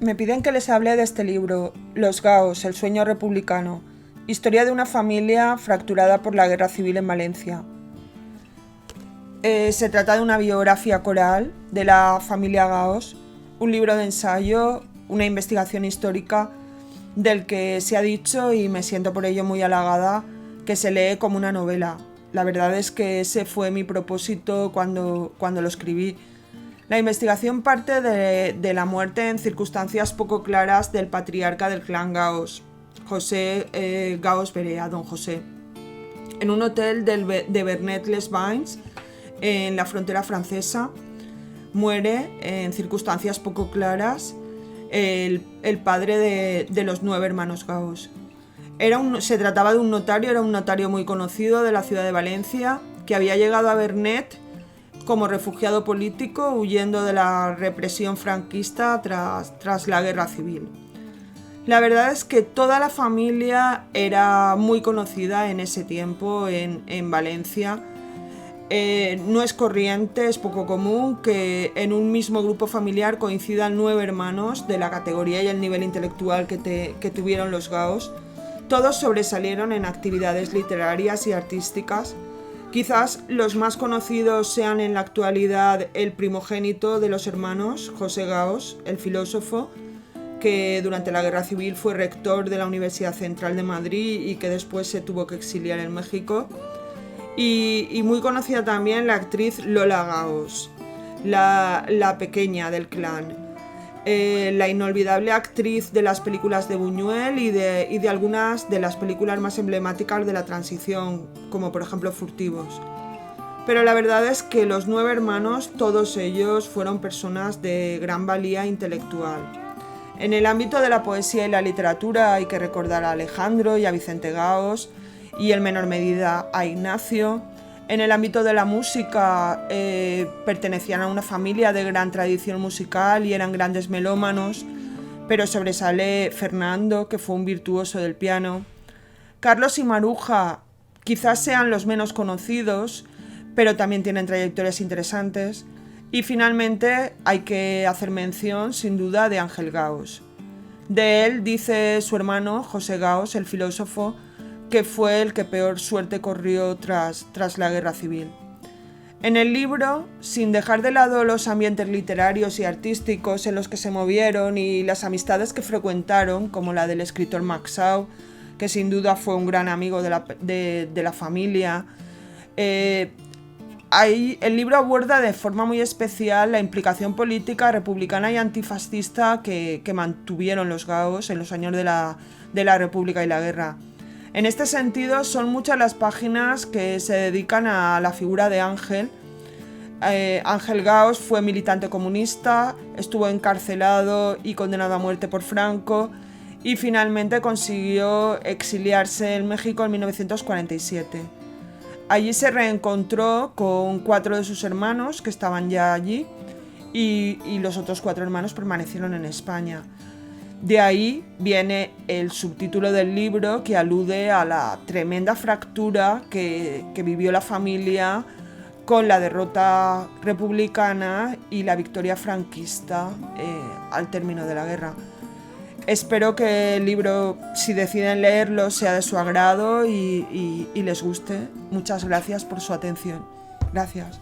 Me piden que les hable de este libro, Los Gaos, el sueño republicano, historia de una familia fracturada por la guerra civil en Valencia. Se trata de una biografía coral de la familia Gaos, un libro de ensayo, una investigación histórica del que se ha dicho, y me siento por ello muy halagada, que se lee como una novela. La verdad es que ese fue mi propósito cuando lo escribí. La investigación parte de la muerte en circunstancias poco claras del patriarca del clan Gaos, José Gaos Berea, don José, en un hotel de Vernet-les-Bains, en la frontera francesa. Muere en circunstancias poco claras el padre de los 9 hermanos Gaos. Se trataba de un notario, era un notario muy conocido de la ciudad de Valencia, que había llegado a Vernet como refugiado político huyendo de la represión franquista tras la guerra civil. La verdad es que toda la familia era muy conocida en ese tiempo en Valencia. No es corriente, es poco común que en un mismo grupo familiar coincidan 9 hermanos de la categoría y el nivel intelectual que tuvieron los Gaos. Todos sobresalieron en actividades literarias y artísticas. Quizás los más conocidos sean en la actualidad el primogénito de los hermanos, José Gaos, el filósofo, que durante la Guerra Civil fue rector de la Universidad Central de Madrid y que después se tuvo que exiliar en México. Y muy conocida también la actriz Lola Gaos, la pequeña del clan. La inolvidable actriz de las películas de Buñuel y de algunas de las películas más emblemáticas de la transición, como por ejemplo Furtivos. Pero la verdad es que los 9 hermanos, todos ellos fueron personas de gran valía intelectual. En el ámbito de la poesía y la literatura hay que recordar a Alejandro y a Vicente Gaos, y en menor medida a Ignacio. En el ámbito de la música pertenecían a una familia de gran tradición musical y eran grandes melómanos, pero sobresale Fernando, que fue un virtuoso del piano. Carlos y Maruja quizás sean los menos conocidos, pero también tienen trayectorias interesantes. Y finalmente hay que hacer mención, sin duda, de Ángel Gaos. De él dice su hermano, José Gaos, el filósofo, que fue el que peor suerte corrió tras la guerra civil. En el libro, sin dejar de lado los ambientes literarios y artísticos en los que se movieron y las amistades que frecuentaron, como la del escritor Maxau, que sin duda fue un gran amigo de la familia, el libro aborda de forma muy especial la implicación política republicana y antifascista que mantuvieron los Gaos en los años de la República y la guerra. En este sentido, son muchas las páginas que se dedican a la figura de Ángel. Ángel Gaos fue militante comunista, estuvo encarcelado y condenado a muerte por Franco y finalmente consiguió exiliarse en México en 1947. Allí se reencontró con 4 de sus hermanos que estaban ya allí y los otros 4 hermanos permanecieron en España. De ahí viene el subtítulo del libro, que alude a la tremenda fractura que vivió la familia con la derrota republicana y la victoria franquista al término de la guerra. Espero que el libro, si deciden leerlo, sea de su agrado y les guste. Muchas gracias por su atención. Gracias.